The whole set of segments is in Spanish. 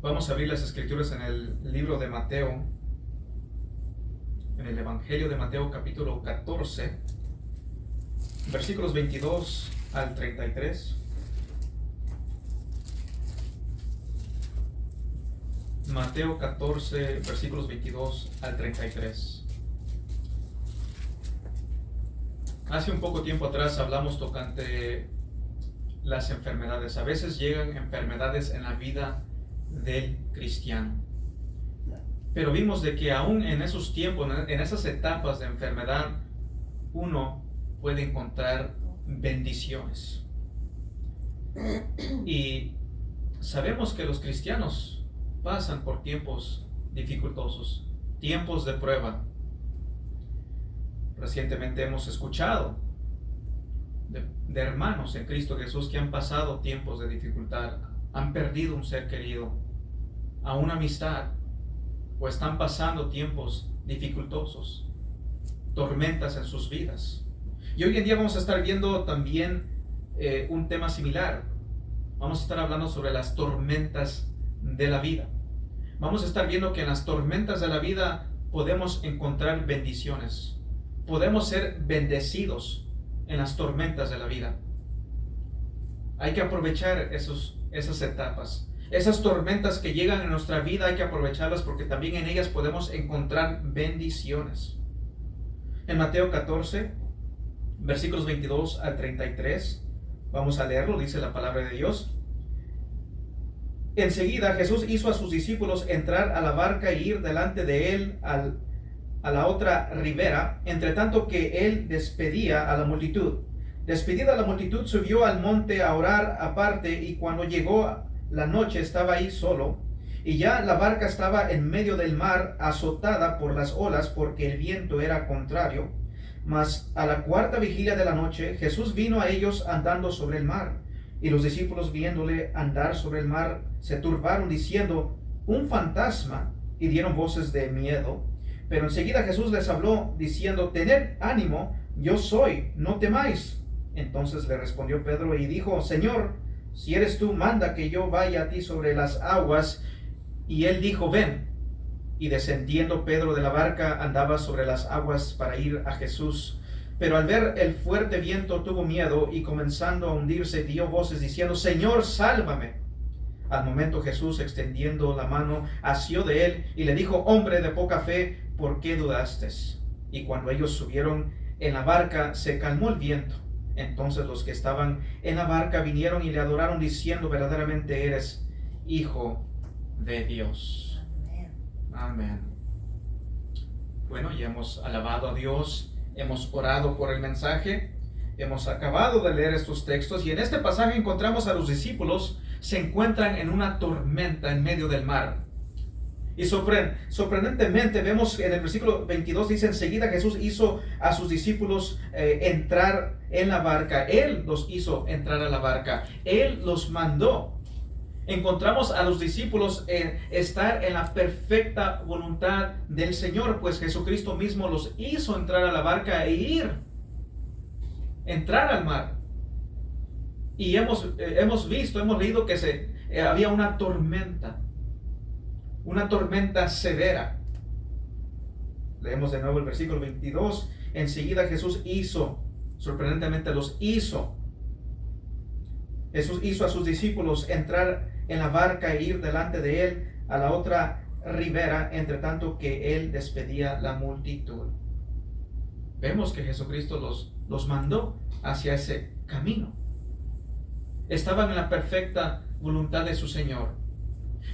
Vamos a abrir las escrituras en el libro de Mateo, en el Evangelio de Mateo capítulo 14, versículos 22 al 33. Mateo 14, versículos 22 al 33. Hace un poco tiempo atrás hablamos tocante las enfermedades. A veces llegan enfermedades en la vida del cristiano. Pero vimos de que aún en esos tiempos, en esas etapas de enfermedad, uno puede encontrar bendiciones. Y sabemos que los cristianos pasan por tiempos dificultosos, tiempos de prueba. Recientemente hemos escuchado de hermanos en Cristo Jesús que han pasado tiempos de dificultad, han perdido un ser querido, a una amistad, o están pasando tiempos dificultosos, tormentas en sus vidas. Y hoy en día vamos a estar viendo también un tema similar. Vamos a estar hablando sobre las tormentas de la vida. Vamos a estar viendo que en las tormentas de la vida podemos encontrar bendiciones. Podemos ser bendecidos en las tormentas de la vida. Hay que aprovechar esas etapas. Esas tormentas que llegan en nuestra vida hay que aprovecharlas porque también en ellas podemos encontrar bendiciones. En Mateo 14, versículos 22 al 33, vamos a leerlo, dice la palabra de Dios. Enseguida Jesús hizo a sus discípulos entrar a la barca e ir delante de él a la otra ribera, entre tanto que él despedía a la multitud. Despedida la multitud, subió al monte a orar aparte, y cuando llegó la noche estaba ahí solo, y ya la barca estaba en medio del mar, azotada por las olas, porque el viento era contrario. Mas a la cuarta vigilia de la noche, Jesús vino a ellos andando sobre el mar. Y los discípulos, viéndole andar sobre el mar, se turbaron, diciendo: un fantasma, y dieron voces de miedo. Pero enseguida Jesús les habló, diciendo: tened ánimo, yo soy, no temáis. Entonces le respondió Pedro y dijo: Señor, si eres tú, manda que yo vaya a ti sobre las aguas. Y él dijo: ven. Y descendiendo Pedro de la barca, andaba sobre las aguas para ir a Jesús. Pero al ver el fuerte viento tuvo miedo, y comenzando a hundirse dio voces diciendo: Señor, sálvame. Al momento Jesús, extendiendo la mano, asió de él y le dijo: hombre de poca fe, ¿por qué dudaste? Y cuando ellos subieron en la barca, se calmó el viento. Entonces los que estaban en la barca vinieron y le adoraron, diciendo: verdaderamente eres Hijo de Dios. Amén. Bueno, ya hemos alabado a Dios, hemos orado por el mensaje, hemos acabado de leer estos textos, y en este pasaje encontramos a los discípulos se encuentran en una tormenta en medio del mar. Y sorprendentemente vemos en el versículo 22, dice: enseguida Jesús hizo a sus discípulos entrar en la barca. Él los hizo entrar a la barca. Él los mandó. Encontramos a los discípulos estar en la perfecta voluntad del Señor, pues Jesucristo mismo los hizo entrar a la barca e entrar al mar. Y hemos leído que había una tormenta severa. Leemos de nuevo el versículo 22. Enseguida Jesús sorprendentemente los hizo. Jesús hizo a sus discípulos entrar en la barca e ir delante de él a la otra ribera, entre tanto que él despedía la multitud. Vemos que Jesucristo los mandó hacia ese camino. Estaban en la perfecta voluntad de su Señor.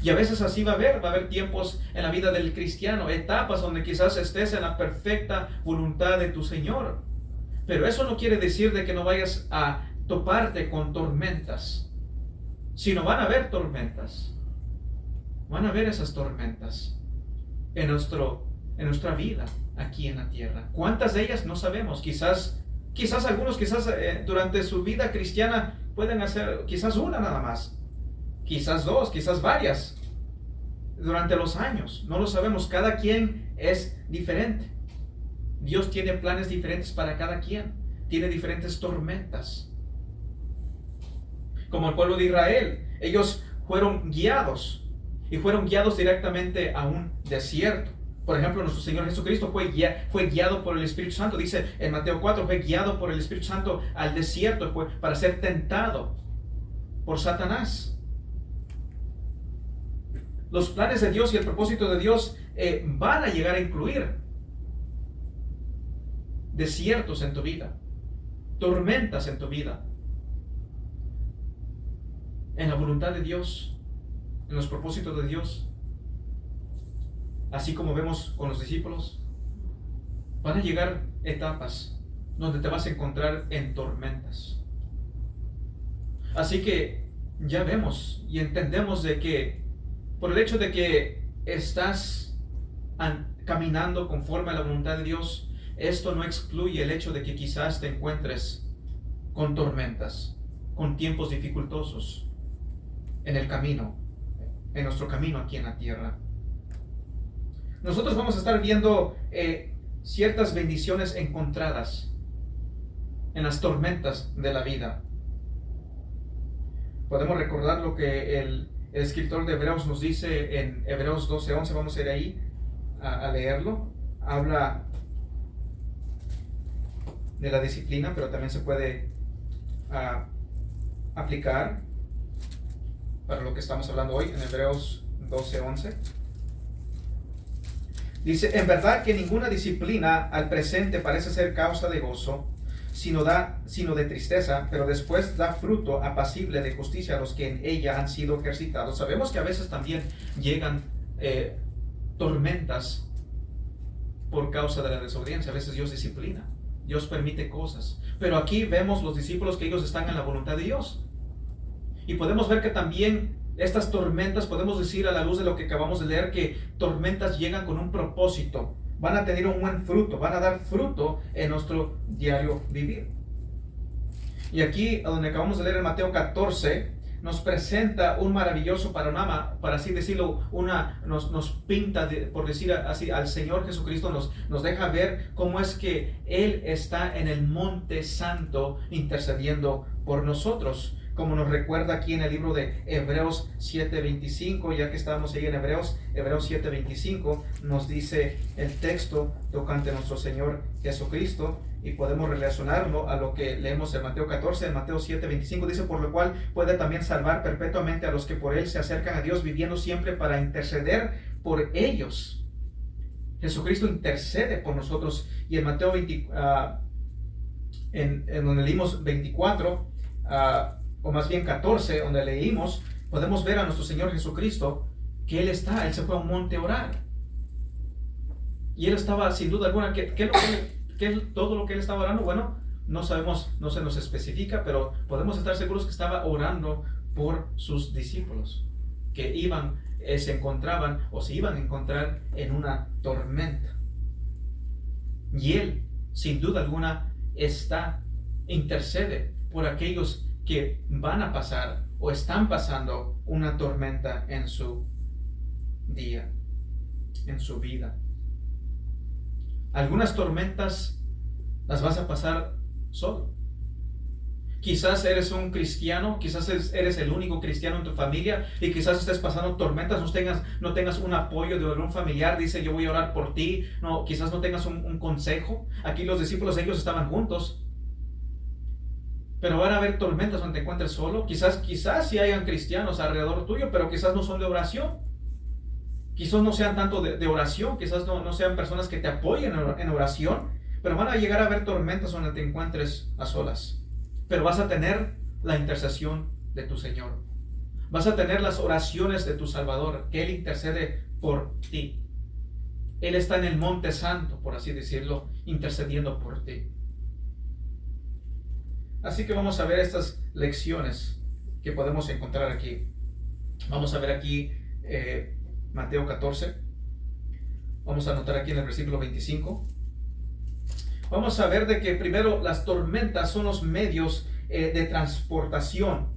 Y a veces así va a haber tiempos en la vida del cristiano, etapas donde quizás estés en la perfecta voluntad de tu Señor. Pero eso no quiere decir de que no vayas a toparte con tormentas, sino van a haber tormentas. Van a haber esas tormentas en nuestra vida aquí en la tierra. ¿Cuántas de ellas? No sabemos. Quizás algunos, durante su vida cristiana pueden hacer quizás una nada más. Quizás dos, quizás varias, durante los años. No lo sabemos, cada quien es diferente. Dios tiene planes diferentes para cada quien. Tiene diferentes tormentas. Como el pueblo de Israel, ellos fueron guiados. y fueron guiados directamente a un desierto. Por ejemplo, nuestro Señor Jesucristo fue guiado por el Espíritu Santo. Dice en Mateo 4, fue guiado por el Espíritu Santo al desierto para ser tentado por Satanás. Los planes de Dios y el propósito de Dios van a llegar a incluir desiertos en tu vida, tormentas en tu vida. En la voluntad de Dios, en los propósitos de Dios, así como vemos con los discípulos, van a llegar etapas donde te vas a encontrar en tormentas. Así que ya vemos y entendemos de que por el hecho de que estás caminando conforme a la voluntad de Dios, esto no excluye el hecho de que quizás te encuentres con tormentas, con tiempos dificultosos en el camino, en nuestro camino aquí en la tierra. Nosotros vamos a estar viendo ciertas bendiciones encontradas en las tormentas de la vida. Podemos recordar lo que el escritor de Hebreos nos dice en Hebreos 12:11. Vamos a ir ahí a leerlo. Habla de la disciplina, pero también se puede aplicar para lo que estamos hablando hoy en Hebreos 12:11. Dice: en verdad que ninguna disciplina al presente parece ser causa de gozo, sino de tristeza, pero después da fruto apacible de justicia a los que en ella han sido ejercitados. Sabemos que a veces también llegan tormentas por causa de la desobediencia. A veces Dios disciplina, Dios permite cosas, pero aquí vemos los discípulos que ellos están en la voluntad de Dios. Y podemos ver que también estas tormentas, podemos decir a la luz de lo que acabamos de leer, que tormentas llegan con un propósito. Van a tener un buen fruto, van a dar fruto en nuestro diario vivir. Y aquí, donde acabamos de leer en Mateo 14, nos presenta un maravilloso panorama, para así decirlo, nos pinta, por decir así, al Señor Jesucristo, nos deja ver cómo es que Él está en el Monte Santo intercediendo por nosotros. Como nos recuerda aquí en el libro de Hebreos 7:25, ya que estábamos ahí en Hebreos 7:25, nos dice el texto tocante a nuestro Señor Jesucristo, y podemos relacionarlo a lo que leemos en Mateo 14. En Mateo 7:25 dice: por lo cual puede también salvar perpetuamente a los que por Él se acercan a Dios, viviendo siempre para interceder por ellos. Jesucristo intercede por nosotros. Y en Mateo 20, en donde leímos 24, o más bien 14, donde leímos, podemos ver a nuestro Señor Jesucristo que Él se fue a un monte a orar. Y Él estaba, sin duda alguna, todo lo que Él estaba orando, bueno, no sabemos, no se nos especifica, pero podemos estar seguros que estaba orando por sus discípulos, que se encontraban o se iban a encontrar en una tormenta. Y Él, sin duda alguna, intercede por aquellos que van a pasar o están pasando una tormenta en su día, en su vida. Algunas tormentas las vas a pasar solo. Quizás eres un cristiano, quizás eres el único cristiano en tu familia, y quizás estés pasando tormentas, no tengas un apoyo de algún familiar, dice: yo voy a orar por ti. No, quizás no tengas un consejo. Aquí los discípulos, ellos estaban juntos, pero van a haber tormentas donde te encuentres solo. Quizás sí hayan cristianos alrededor tuyo, pero quizás no son de oración. Quizás no sean tanto de oración, quizás no sean personas que te apoyen en oración, pero van a llegar a haber tormentas donde te encuentres a solas. Pero vas a tener la intercesión de tu Señor. Vas a tener las oraciones de tu Salvador, que Él intercede por ti. Él está en el Monte Santo, por así decirlo, intercediendo por ti. Así que vamos a ver estas lecciones que podemos encontrar aquí. Vamos a ver aquí Mateo 14. Vamos a anotar aquí en el versículo 25. Vamos a ver de que primero las tormentas son los medios de transportación.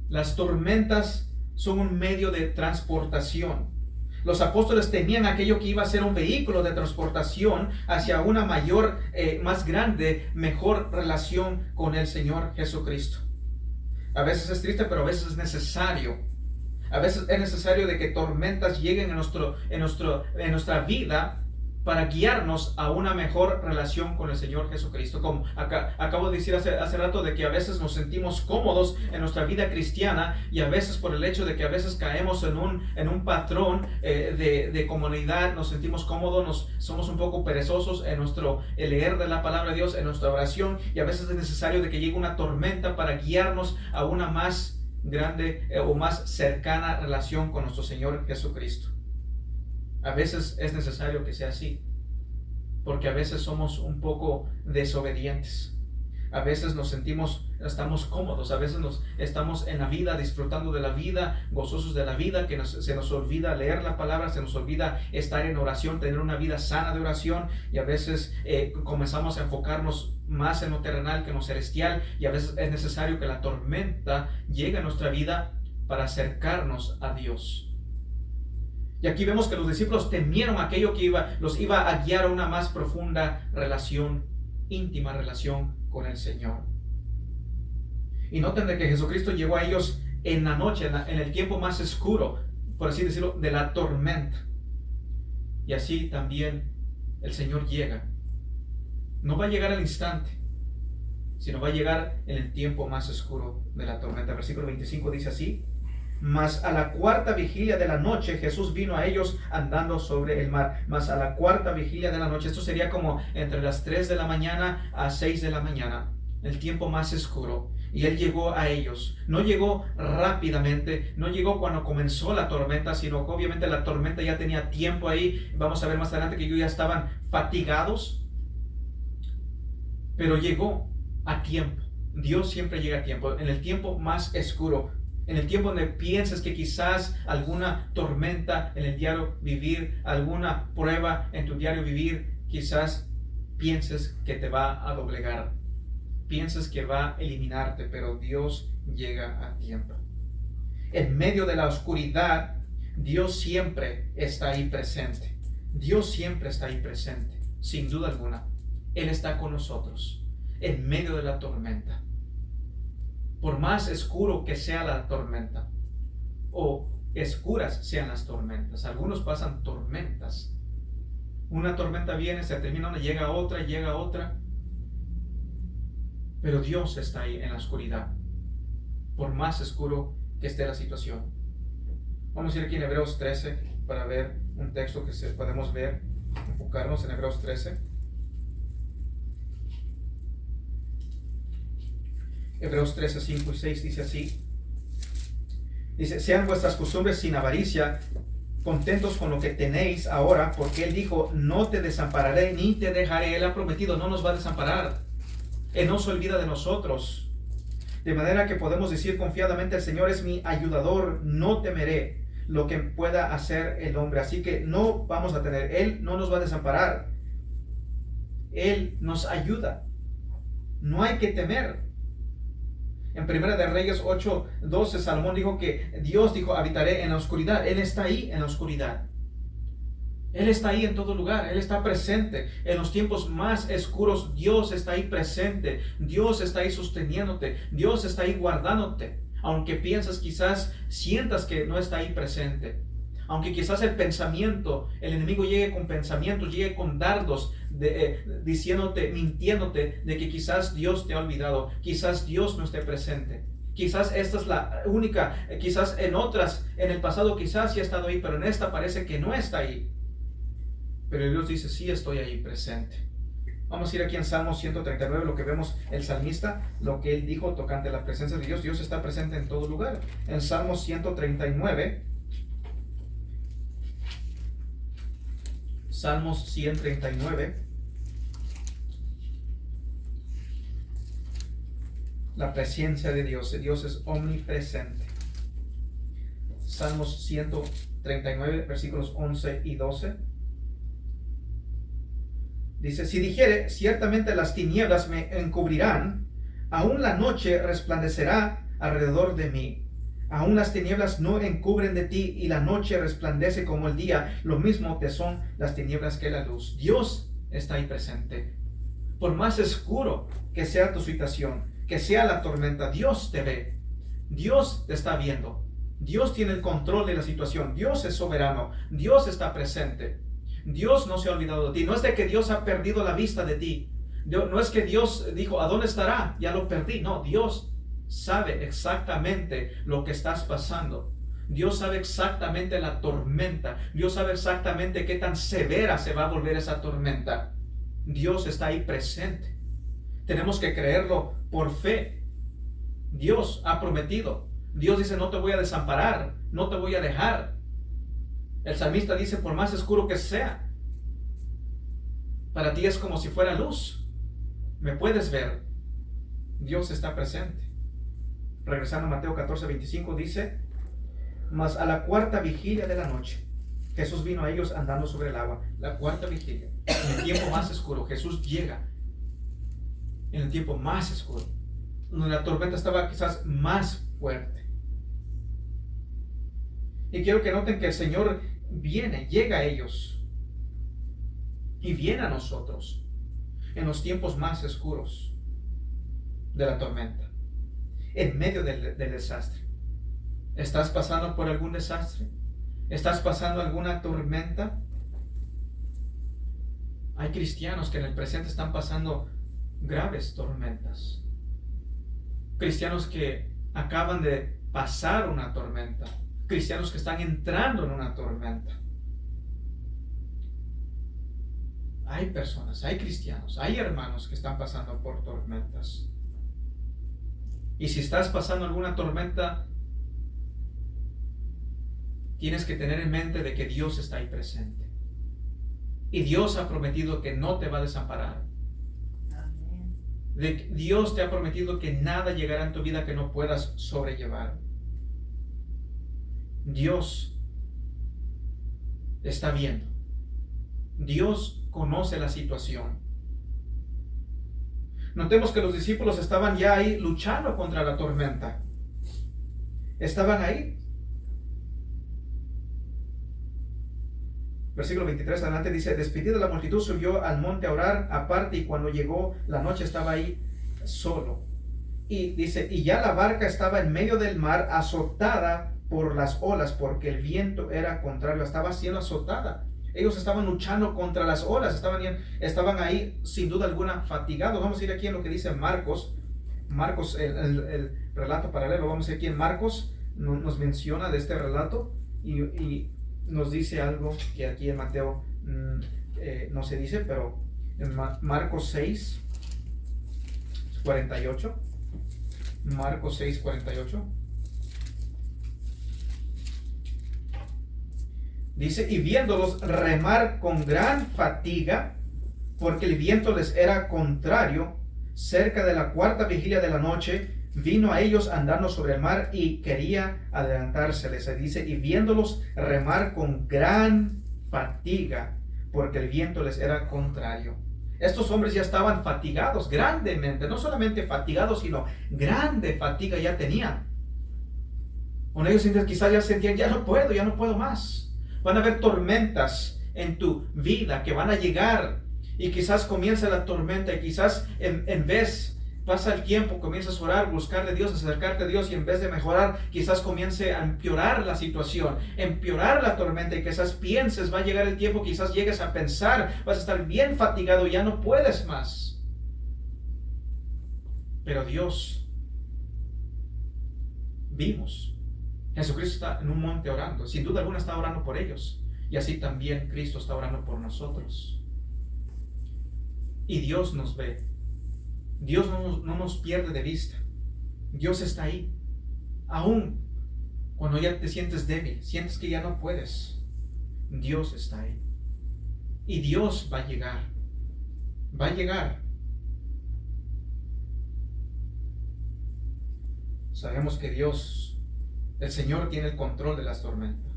Las tormentas son un medio de transportación. Los apóstoles tenían aquello que iba a ser un vehículo de transportación hacia una mayor, más grande, mejor relación con el Señor Jesucristo. A veces es triste, pero a veces es necesario A veces es necesario de que tormentas lleguen en nuestra vida para guiarnos a una mejor relación con el Señor Jesucristo. Como acabo de decir hace rato, de que a veces nos sentimos cómodos en nuestra vida cristiana, y a veces por el hecho de que a veces caemos en un patrón de comunidad, nos sentimos cómodos, somos un poco perezosos en nuestro leer de la palabra de Dios, en nuestra oración, y a veces es necesario de que llegue una tormenta para guiarnos a una más grande o más cercana relación con nuestro Señor Jesucristo. A veces es necesario que sea así, porque a veces somos un poco desobedientes. A veces estamos cómodos, a veces estamos en la vida, disfrutando de la vida, gozosos de la vida, que se nos olvida leer la palabra, se nos olvida estar en oración, tener una vida sana de oración, y a veces comenzamos a enfocarnos más en lo terrenal que en lo celestial, y a veces es necesario que la tormenta llegue a nuestra vida para acercarnos a Dios. Y aquí vemos que los discípulos temieron aquello que los iba a guiar a una más profunda relación, íntima relación con el Señor. Y noten de que Jesucristo llegó a ellos en la noche, en el tiempo más oscuro, por así decirlo, de la tormenta. Y así también el Señor llega. No va a llegar al instante, sino va a llegar en el tiempo más oscuro de la tormenta. Versículo 25 dice así: mas a la cuarta vigilia de la noche Jesús vino a ellos andando sobre el mar. Mas a la cuarta vigilia de la noche, esto sería como entre las 3 de la mañana a 6 de la mañana, el tiempo más oscuro. Y Él llegó a ellos. No llegó rápidamente, no llegó cuando comenzó la tormenta, sino que obviamente la tormenta ya tenía tiempo ahí. Vamos a ver más adelante que ellos ya estaban fatigados, pero llegó a tiempo. Dios siempre llega a tiempo, en el tiempo más oscuro, en el tiempo donde piensas que quizás alguna tormenta en el diario vivir, alguna prueba en tu diario vivir, quizás pienses que te va a doblegar, piensas que va a eliminarte, pero Dios llega a tiempo. En medio de la oscuridad, Dios siempre está ahí presente. Dios siempre está ahí presente, sin duda alguna. Él está con nosotros en medio de la tormenta. Por más oscuro que sea la tormenta, o oscuras sean las tormentas, algunos pasan tormentas. Una tormenta viene, se termina una, llega otra, pero Dios está ahí en la oscuridad, por más oscuro que esté la situación. Vamos a ir aquí en Hebreos 13 para ver un texto que podemos ver, enfocarnos en Hebreos 13. Hebreos 13, 5 y 6 dice así. Dice: sean vuestras costumbres sin avaricia, contentos con lo que tenéis ahora, porque Él dijo: no te desampararé ni te dejaré. Él ha prometido, no nos va a desamparar. Él no se olvida de nosotros. De manera que podemos decir confiadamente: el Señor es mi ayudador, no temeré lo que pueda hacer el hombre. Así que no vamos a temer, Él no nos va a desamparar. Él nos ayuda. No hay que temer. En Primera de Reyes 8:12, Salomón dijo que Dios dijo: habitaré en la oscuridad. Él está ahí en la oscuridad. Él está ahí en todo lugar. Él está presente. En los tiempos más oscuros, Dios está ahí presente. Dios está ahí sosteniéndote. Dios está ahí guardándote. Aunque piensas, quizás sientas que no está ahí presente. Aunque quizás el enemigo llegue con pensamientos, llegue con dardos, diciéndote, mintiéndote de que quizás Dios te ha olvidado, quizás Dios no esté presente. Quizás esta es la única, quizás en otras, en el pasado quizás sí ha estado ahí, pero en esta parece que no está ahí. Pero Dios dice: sí estoy ahí presente. Vamos a ir aquí en Salmo 139, lo que vemos el salmista, lo que él dijo tocante a la presencia de Dios. Dios está presente en todo lugar. En Salmo 139, Salmos 139, la presencia de Dios es omnipresente. Salmos 139, versículos 11 y 12. Dice: si dijere, ciertamente las tinieblas me encubrirán, aún la noche resplandecerá alrededor de mí. Aún las tinieblas no encubren de ti, y la noche resplandece como el día. Lo mismo te son las tinieblas que la luz. Dios está ahí presente. Por más oscuro que sea tu situación, que sea la tormenta, Dios te ve. Dios te está viendo. Dios tiene el control de la situación. Dios es soberano. Dios está presente. Dios no se ha olvidado de ti. No es de que Dios ha perdido la vista de ti. No es que Dios dijo, ¿a dónde estará? Ya lo perdí. No, Dios sabe exactamente lo que estás pasando. Dios sabe exactamente la tormenta. Dios sabe exactamente qué tan severa se va a volver esa tormenta. Dios está ahí presente. Tenemos que creerlo por fe. Dios ha prometido. Dios dice, no te voy a desamparar, no te voy a dejar. El salmista dice, por más oscuro que sea, para ti es como si fuera luz. Me puedes ver. Dios está presente. Regresando a Mateo 14:25 dice, mas a la cuarta vigilia de la noche, Jesús vino a ellos andando sobre el agua. La cuarta vigilia, en el tiempo más oscuro, Jesús llega en el tiempo más oscuro, donde la tormenta estaba quizás más fuerte. Y quiero que noten que el Señor llega a ellos y viene a nosotros en los tiempos más oscuros de la tormenta, en medio del desastre. ¿Estás pasando por algún desastre? ¿Estás pasando alguna tormenta? Hay cristianos que en el presente están pasando graves tormentas. Cristianos que acaban de pasar una tormenta. Cristianos que están entrando en una tormenta. Hay personas, hay cristianos, hay hermanos que están pasando por tormentas. Y si estás pasando alguna tormenta, tienes que tener en mente de que Dios está ahí presente. Y Dios ha prometido que no te va a desamparar. Dios te ha prometido que nada llegará en tu vida que no puedas sobrellevar. Dios está viendo. Dios conoce la situación. Notemos que los discípulos estaban ya ahí luchando contra la tormenta. Estaban ahí. Versículo 23 adelante dice, despedida la multitud subió al monte a orar aparte, y cuando llegó la noche estaba ahí solo. Y dice, y ya la barca estaba en medio del mar, azotada por las olas, porque el viento era contrario, estaba siendo azotada. Ellos estaban luchando contra las olas, estaban ahí sin duda alguna fatigados. Vamos a ir aquí en lo que dice Marcos, el relato paralelo. Vamos a ir aquí en Marcos, nos menciona de este relato y nos dice algo que aquí en Mateo no se dice, pero en Marcos 6, 48. Marcos 6, 48. Dice, y viéndolos remar con gran fatiga, porque el viento les era contrario, cerca de la cuarta vigilia de la noche, vino a ellos andando sobre el mar y quería adelantárseles. Se dice, y viéndolos remar con gran fatiga, porque el viento les era contrario. Estos hombres ya estaban fatigados grandemente, no solamente fatigados, sino grande fatiga ya tenían. Con ellos quizás ya sentían, ya no puedo más. Van a haber tormentas en tu vida que van a llegar, y quizás comienza la tormenta y quizás en vez pasa el tiempo, comienzas a orar, buscar de Dios, acercarte a Dios, y en vez de mejorar, quizás comience a empeorar la situación, empeorar la tormenta, y quizás pienses, va a llegar el tiempo, quizás llegues a pensar, vas a estar bien fatigado, ya no puedes más. Pero Dios, vimos, Jesucristo está en un monte orando, sin duda alguna está orando por ellos, y así también Cristo está orando por nosotros. Y Dios nos ve. Dios no nos pierde de vista. Dios está ahí. Aún cuando ya te sientes débil, sientes que ya no puedes, Dios está ahí. Y Dios va a llegar. Va a llegar. Sabemos que Dios, el Señor, tiene el control de las tormentas.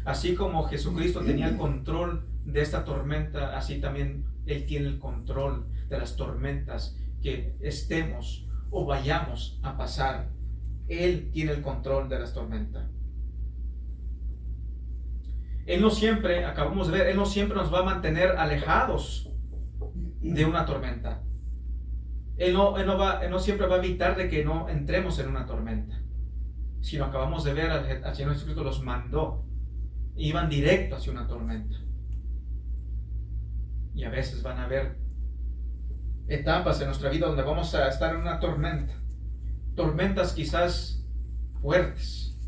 Así como Jesucristo tenía el control de esta tormenta, así también Él tiene el control de las tormentas que estemos o vayamos a pasar. Él tiene el control de las tormentas. Él no siempre, acabamos de ver, Él no siempre nos va a mantener alejados de una tormenta. Él no siempre va a evitar de que no entremos en una tormenta. sino acabamos de ver al Señor Jesucristo los mandó. Iban directo hacia una tormenta. Y a veces van a haber etapas en nuestra vida donde vamos a estar en una tormenta. Tormentas quizás fuertes,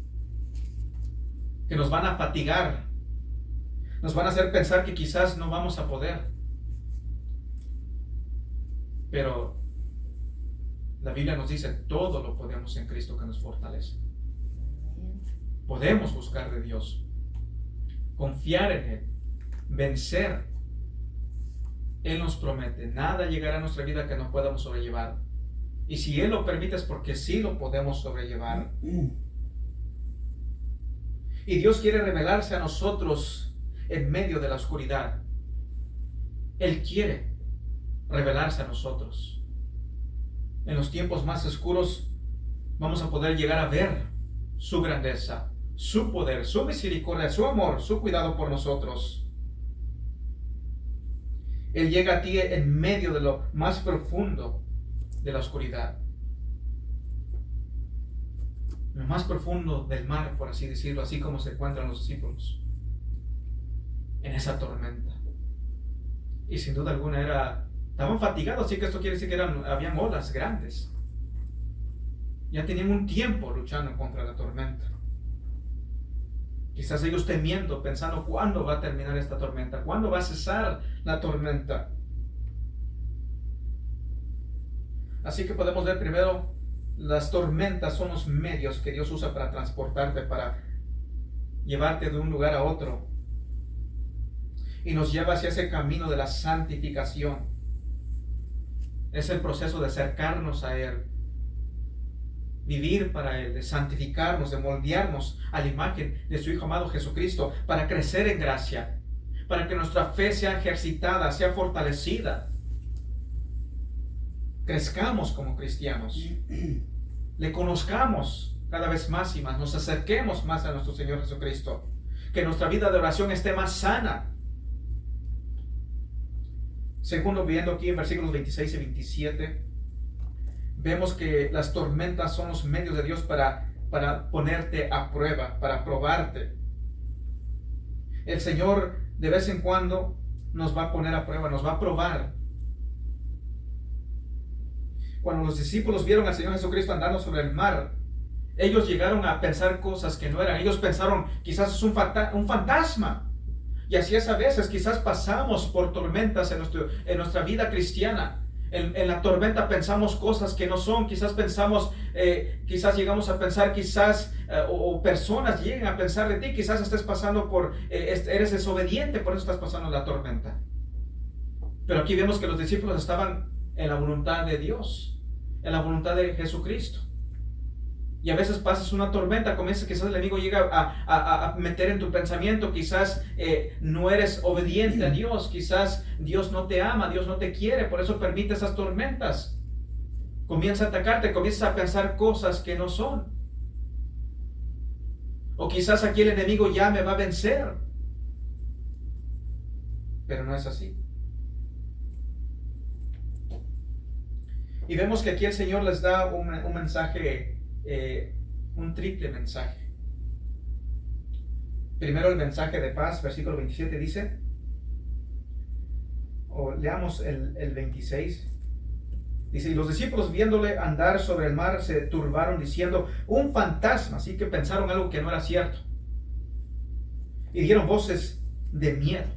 que nos van a fatigar, nos van a hacer pensar que quizás no vamos a poder. Pero la Biblia nos dice, todo lo podemos en Cristo que nos fortalece. Podemos buscar de Dios, confiar en Él, vencer. Él nos promete, nada llegará a nuestra vida que no podamos sobrellevar. Y si Él lo permite es porque sí lo podemos sobrellevar. Y Dios quiere revelarse a nosotros en medio de la oscuridad. Él quiere revelarse a nosotros. En los tiempos más oscuros vamos a poder llegar a ver su grandeza, su poder, su misericordia, su amor, su cuidado por nosotros. Él llega a ti en medio de lo más profundo de la oscuridad. Lo más profundo del mar, por así decirlo, así como se encuentran los discípulos en esa tormenta. Y sin duda alguna estaban fatigados, así que esto quiere decir que habían olas grandes. Ya tenían un tiempo luchando contra la tormenta. Quizás ellos temiendo, pensando cuándo va a terminar esta tormenta, cuándo va a cesar la tormenta. Así que podemos ver primero, las tormentas son los medios que Dios usa para transportarte, para llevarte de un lugar a otro. Y nos lleva hacia ese camino de la santificación. Es el proceso de acercarnos a Él, vivir para Él, de santificarnos, de moldearnos a la imagen de su Hijo amado Jesucristo, para crecer en gracia, para que nuestra fe sea ejercitada, sea fortalecida. Crezcamos como cristianos, le conozcamos cada vez más y más, nos acerquemos más a nuestro Señor Jesucristo, que nuestra vida de oración esté más sana. Segundo, viendo aquí en versículos 26 y 27, vemos que las tormentas son los medios de Dios para ponerte a prueba, para probarte. El Señor de vez en cuando nos va a poner a prueba, nos va a probar. Cuando los discípulos vieron al Señor Jesucristo andando sobre el mar, ellos llegaron a pensar cosas que no eran. Ellos pensaron, quizás es un fantasma. Y así es a veces, quizás pasamos por tormentas en nuestra vida cristiana. En la tormenta pensamos cosas que no son, quizás pensamos, quizás llegamos a pensar, o personas lleguen a pensar de ti, quizás estés pasando eres desobediente, por eso estás pasando la tormenta. Pero aquí vemos que los discípulos estaban en la voluntad de Dios, en la voluntad de Jesucristo. Y a veces pasas una tormenta, quizás el enemigo llega a meter en tu pensamiento, quizás no eres obediente a Dios, quizás Dios no te ama, Dios no te quiere, por eso permite esas tormentas. Comienza a atacarte, comienzas a pensar cosas que no son. O quizás aquí el enemigo ya me va a vencer. Pero no es así. Y vemos que aquí el Señor les da un mensaje, un triple mensaje. Primero el mensaje de paz, versículo 27 dice, o leamos el 26, dice, y los discípulos viéndole andar sobre el mar se turbaron diciendo, un fantasma, así que pensaron algo que no era cierto, y dieron voces de miedo.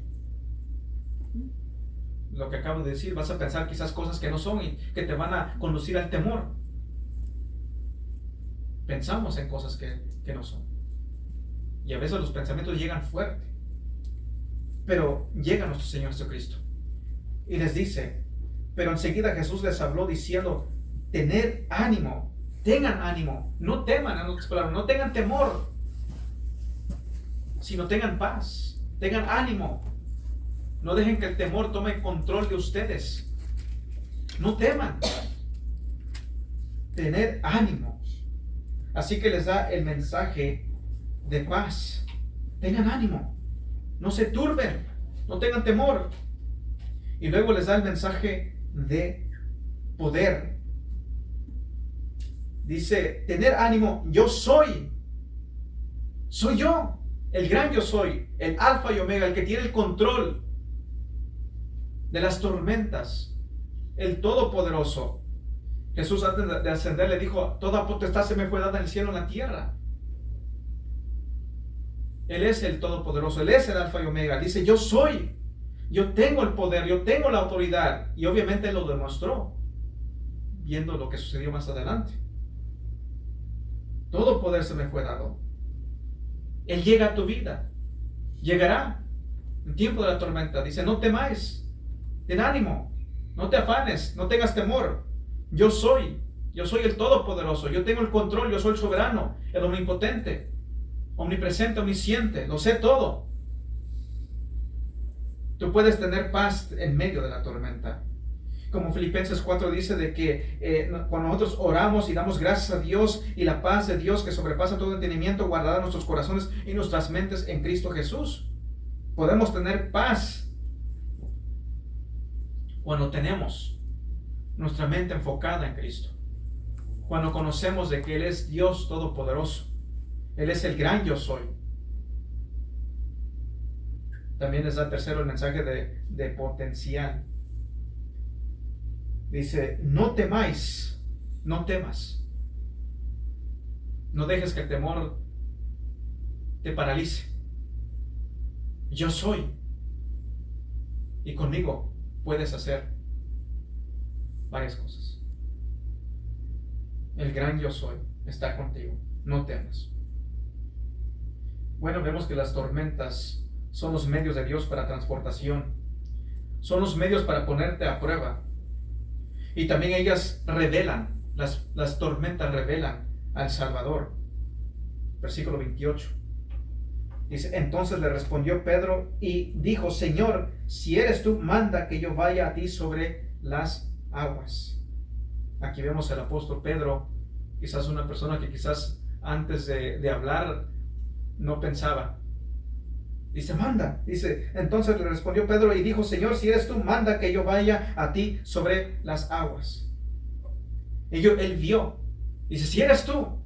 Lo que acabo de decir, vas a pensar quizás cosas que no son y que te van a conducir al temor. Pensamos en cosas que no son. Y a veces los pensamientos llegan fuerte. Pero llega nuestro Señor Jesucristo y les dice, pero enseguida Jesús les habló diciendo, tened ánimo, tengan ánimo, no teman, en otras palabras, no tengan temor, sino tengan paz, tengan ánimo. No dejen que el temor tome control de ustedes. No teman. Tened ánimo. Así que les da el mensaje de paz. Tengan ánimo. No se turben. No tengan temor. Y luego les da el mensaje de poder. Dice, tener ánimo, yo soy yo, el gran yo soy, el alfa y omega, el que tiene el control de las tormentas, el todopoderoso. Jesús antes de ascender le dijo, toda potestad se me fue dada en el cielo y en la tierra. Él es el todopoderoso, Él es el alfa y omega. Dice, yo soy, yo tengo el poder, yo tengo la autoridad. Y obviamente Él lo demostró, viendo lo que sucedió más adelante. Todo poder se me fue dado. Él llega a tu vida, llegará en tiempo de la tormenta. Dice, no temáis, ten ánimo, no te afanes, no tengas temor. Yo soy el todopoderoso, yo tengo el control, yo soy el soberano, el omnipotente, omnipresente, omnisciente, lo sé todo. Tú puedes tener paz en medio de la tormenta. Como Filipenses 4 dice de que cuando nosotros oramos y damos gracias a Dios, y la paz de Dios que sobrepasa todo entendimiento guardará nuestros corazones y nuestras mentes en Cristo Jesús. Podemos tener paz cuando tenemos nuestra mente enfocada en Cristo. Cuando conocemos de que Él es Dios Todopoderoso. Él es el gran yo soy. También les da tercero el mensaje de potencial. Dice, no temáis, no temas. No dejes que el temor te paralice. Yo soy. Y conmigo puedes hacer varias cosas. El gran yo soy está contigo. No temas. Bueno, vemos que las tormentas son los medios de Dios para transportación. Son los medios para ponerte a prueba. Y también ellas revelan, las tormentas revelan al Salvador. Versículo 28. Dice, entonces le respondió Pedro y dijo, Señor, si eres tú, manda que yo vaya a ti sobre las aguas. Aquí vemos al apóstol Pedro, quizás una persona que quizás antes de hablar no pensaba. Dice, manda. Dice, entonces le respondió Pedro y dijo, Señor, si eres tú, manda que yo vaya a ti sobre las aguas. Y él vio. Dice, si eres tú.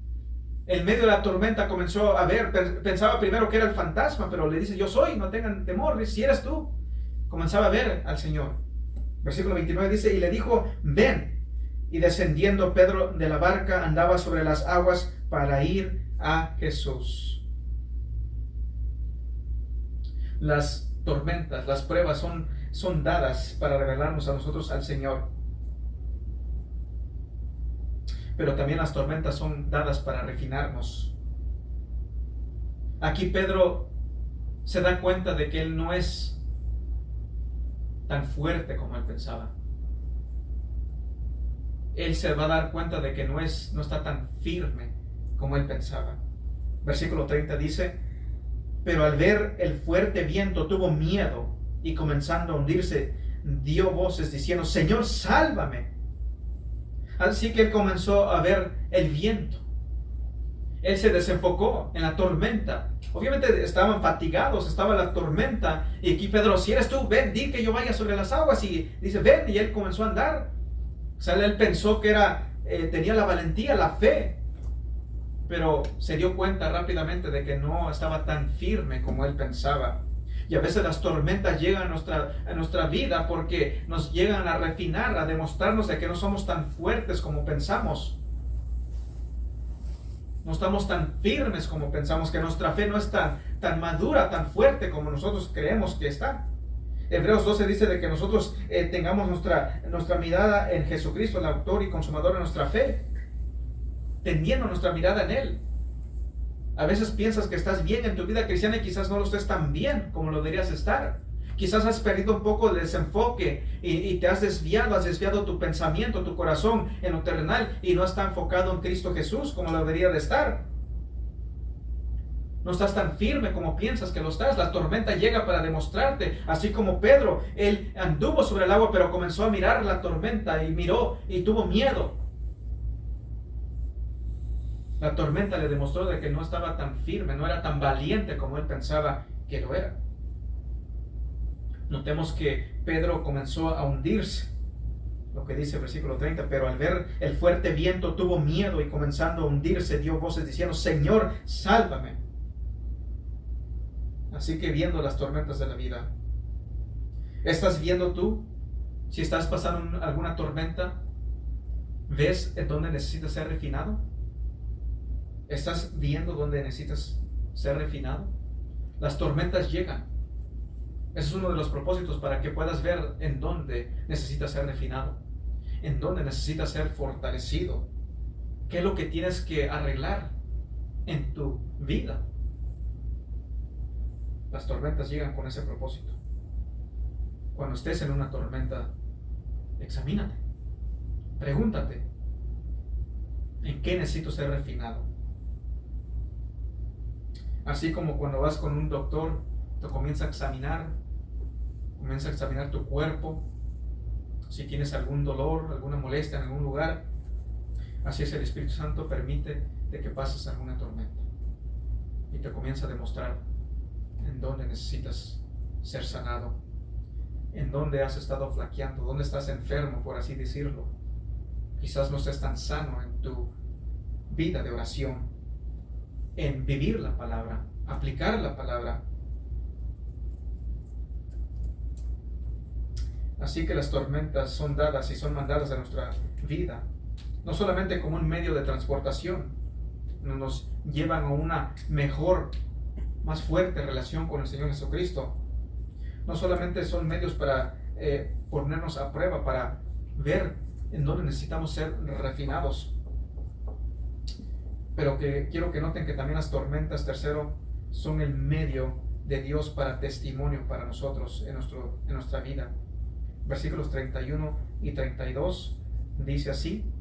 En medio de la tormenta comenzó a ver, pensaba primero que era el fantasma, pero le dice, yo soy, no tengan temor. Dice, si eres tú. Comenzaba a ver al Señor. Versículo 29 dice, y le dijo, ven. Y descendiendo Pedro de la barca, andaba sobre las aguas para ir a Jesús. Las tormentas, las pruebas son dadas para revelarnos a nosotros al Señor. Pero también las tormentas son dadas para refinarnos. Aquí Pedro se da cuenta de que él no es tan fuerte como él pensaba. Él se va a dar cuenta de que no está tan firme como él pensaba. Versículo 30 dice, pero al ver el fuerte viento tuvo miedo y comenzando a hundirse, dio voces diciendo, Señor, sálvame. Así que él comenzó a ver el viento. Él se desenfocó en la tormenta. Obviamente estaban fatigados, estaba la tormenta. Y aquí Pedro, si eres tú, ven, di que yo vaya sobre las aguas. Y dice, ven, y él comenzó a andar. O sea, él pensó que tenía la valentía, la fe. Pero se dio cuenta rápidamente de que no estaba tan firme como él pensaba. Y a veces las tormentas llegan a nuestra vida porque nos llegan a refinar, a demostrarnos de que no somos tan fuertes como pensamos. No estamos tan firmes como pensamos, que nuestra fe no es tan madura, tan fuerte como nosotros creemos que está. Hebreos 12 dice de que nosotros tengamos nuestra mirada en Jesucristo, el autor y consumador de nuestra fe, tendiendo nuestra mirada en Él. A veces piensas que estás bien en tu vida cristiana y quizás no lo estés tan bien como lo deberías estar. Quizás has perdido un poco el desenfoque y te has desviado tu pensamiento, tu corazón en lo terrenal y no está enfocado en Cristo Jesús como lo debería de estar. No estás tan firme como piensas que lo estás. La tormenta llega para demostrarte, así como Pedro, él anduvo sobre el agua pero comenzó a mirar la tormenta y miró y tuvo miedo. La tormenta le demostró de que no estaba tan firme, no era tan valiente como él pensaba que lo era. Notemos que Pedro comenzó a hundirse. lo que dice el versículo 30, pero al ver el fuerte viento tuvo miedo y comenzando a hundirse dio voces diciendo, Señor, sálvame. Así que viendo las tormentas de la vida, ¿estás viendo tú? Si estás pasando alguna tormenta, ¿ves en dónde necesitas ser refinado? ¿Estás viendo dónde necesitas ser refinado? Las tormentas llegan. Ese es uno de los propósitos, para que puedas ver en dónde necesitas ser refinado, en dónde necesitas ser fortalecido, qué es lo que tienes que arreglar en tu vida. Las tormentas llegan con ese propósito. Cuando estés en una tormenta, examínate, pregúntate, ¿en qué necesito ser refinado? Así como cuando vas con un doctor, te comienza a examinar tu cuerpo, si tienes algún dolor, alguna molestia en algún lugar. Así es, el Espíritu Santo permite de que pases alguna tormenta y te comienza a demostrar en dónde necesitas ser sanado, en dónde has estado flaqueando, dónde estás enfermo, por así decirlo. Quizás no estés tan sano en tu vida de oración, en vivir la palabra, aplicar la palabra. Así que las tormentas son dadas y son mandadas a nuestra vida, no solamente como un medio de transportación, nos llevan a una mejor, más fuerte relación con el Señor Jesucristo. No solamente son medios para ponernos a prueba, para ver en dónde necesitamos ser refinados, pero que quiero que noten que también las tormentas, tercero, son el medio de Dios para testimonio para nosotros en nuestra vida. Versículos 31 y 32 dice así.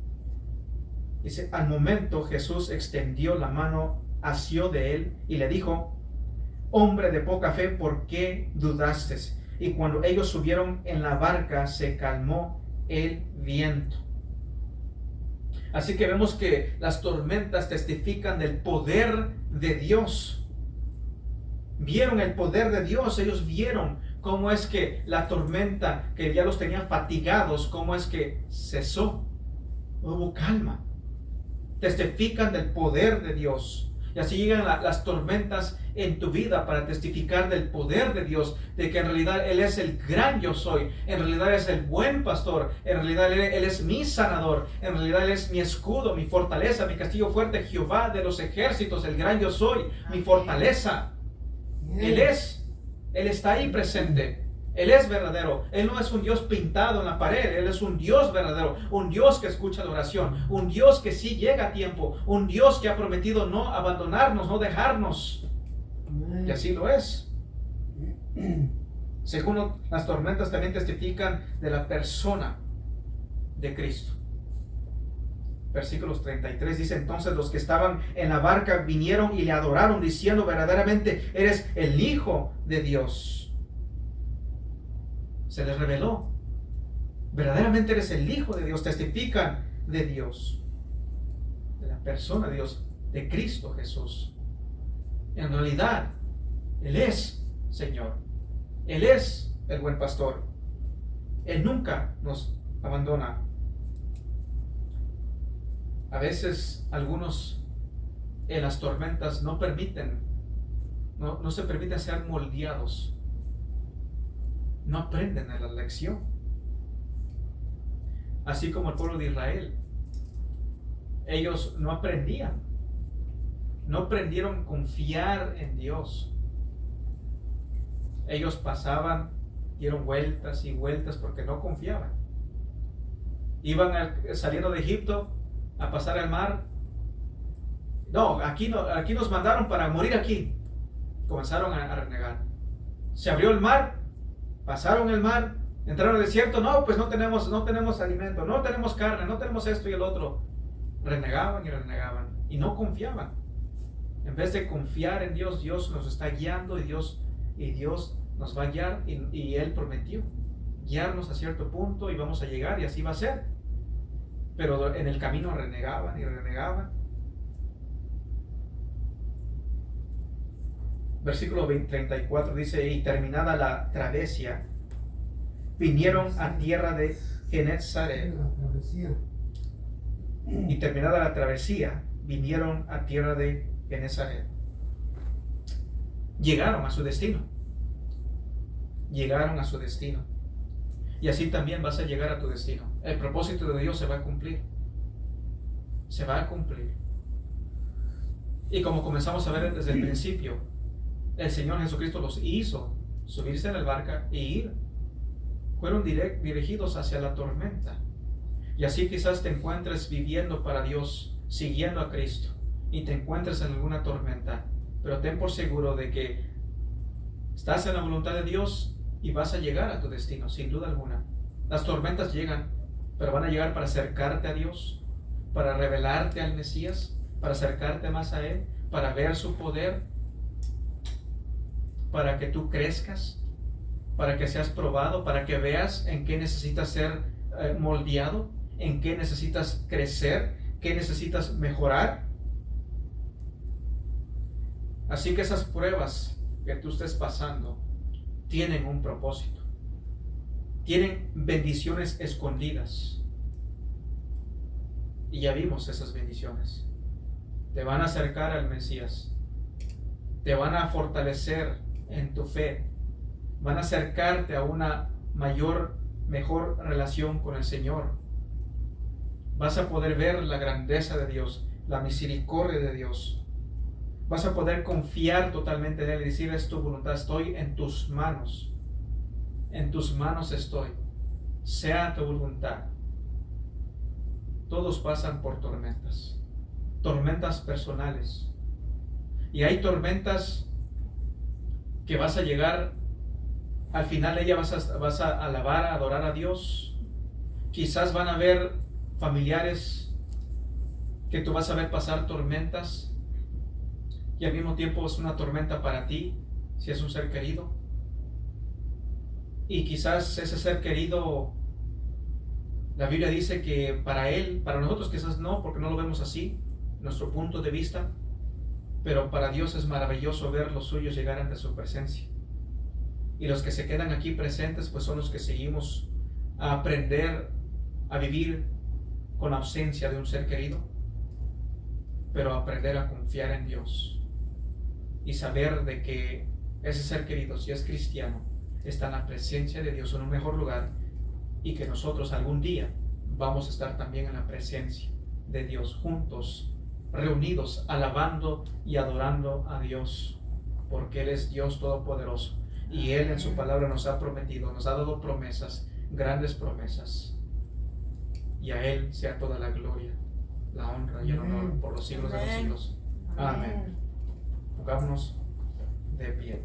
Dice, al momento Jesús extendió la mano, asió de él y le dijo, hombre de poca fe, ¿por qué dudaste? Y cuando ellos subieron en la barca, se calmó el viento. Así que vemos que las tormentas testifican del poder de Dios. Vieron el poder de Dios, ellos vieron cómo es que la tormenta que ya los tenía fatigados, cómo es que cesó, hubo calma. Testifican del poder de Dios. Y así llegan las tormentas en tu vida para testificar del poder de Dios, de que en realidad Él es el gran yo soy, en realidad es el buen pastor, en realidad Él es mi sanador, en realidad Él es mi escudo, mi fortaleza, mi castillo fuerte, Jehová de los ejércitos, el gran yo soy, mi fortaleza. Él está ahí presente. Él es verdadero. Él no es un Dios pintado en la pared. Él es un Dios verdadero, un Dios que escucha la oración, un Dios que sí llega a tiempo, un Dios que ha prometido no abandonarnos, no dejarnos. Y así lo es. Según las tormentas también testifican de la persona de Cristo. Versículos 33 dice, entonces los que estaban en la barca vinieron y le adoraron diciendo, verdaderamente eres el Hijo de Dios. Se les reveló, verdaderamente eres el Hijo de Dios. Testifican de Dios, de la persona de Dios, de Cristo Jesús. En realidad, Él es Señor, Él es el buen pastor. Él nunca nos abandona. A veces algunos en las tormentas no se permiten ser moldeados. No aprenden la lección. Así como el pueblo de Israel. Ellos no aprendían. No aprendieron a confiar en Dios. Ellos pasaban, dieron vueltas y vueltas porque no confiaban. Iban saliendo de Egipto a pasar el mar. No, aquí nos mandaron para morir aquí. Comenzaron a renegar. Se abrió el mar. Pasaron el mar, entraron al desierto, no, pues no tenemos alimento, no tenemos carne, no tenemos esto y el otro. Renegaban y no confiaban. En vez de confiar en Dios, Dios nos está guiando y Dios nos va a guiar y Él prometió guiarnos a cierto punto y vamos a llegar y así va a ser. Pero en el camino renegaban y renegaban. Versículo 34 dice, y terminada la travesía, vinieron a tierra de Genezaret. La travesía. Y terminada la travesía, vinieron a tierra de Genezaret. Llegaron a su destino. Llegaron a su destino. Y así también vas a llegar a tu destino. El propósito de Dios se va a cumplir. Se va a cumplir. Y como comenzamos a ver desde el principio, el Señor Jesucristo los hizo subirse en el barca e ir. Fueron dirigidos hacia la tormenta. Y así quizás te encuentres viviendo para Dios, siguiendo a Cristo, y te encuentres en alguna tormenta. Pero ten por seguro de que estás en la voluntad de Dios y vas a llegar a tu destino, sin duda alguna. Las tormentas llegan, pero van a llegar para acercarte a Dios, para revelarte al Mesías, para acercarte más a Él, para ver su poder, para que tú crezcas, para que seas probado, para que veas en qué necesitas ser moldeado, en qué necesitas crecer, qué necesitas mejorar. Así que esas pruebas que tú estés pasando tienen un propósito, tienen bendiciones escondidas. Y ya vimos esas bendiciones. Te van a acercar al Mesías, te van a fortalecer en tu fe, van a acercarte a una mejor relación con el Señor. Vas a poder ver la grandeza de Dios, la misericordia de Dios. Vas a poder confiar totalmente en Él y decir: es tu voluntad, estoy en tus manos estoy, sea tu voluntad. Todos pasan por tormentas personales, y hay tormentas que vas a llegar al final. Ella vas a alabar, a adorar a Dios. Quizás van a haber familiares que tú vas a ver pasar tormentas, y al mismo tiempo es una tormenta para ti, si es un ser querido. Y quizás ese ser querido, la Biblia dice que para él, para nosotros quizás no, porque no lo vemos así, nuestro punto de vista, pero para Dios es maravilloso ver los suyos llegar ante su presencia. Y los que se quedan aquí presentes, pues son los que seguimos a aprender a vivir con la ausencia de un ser querido, pero aprender a confiar en Dios y saber de que ese ser querido, si es cristiano, está en la presencia de Dios en un mejor lugar, y que nosotros algún día vamos a estar también en la presencia de Dios, juntos, reunidos, alabando y adorando a Dios, porque Él es Dios Todopoderoso, y Él en su palabra nos ha prometido, nos ha dado promesas, grandes promesas, y a Él sea toda la gloria, la honra y el honor por los siglos de los siglos. Amén. Pongámonos de pie.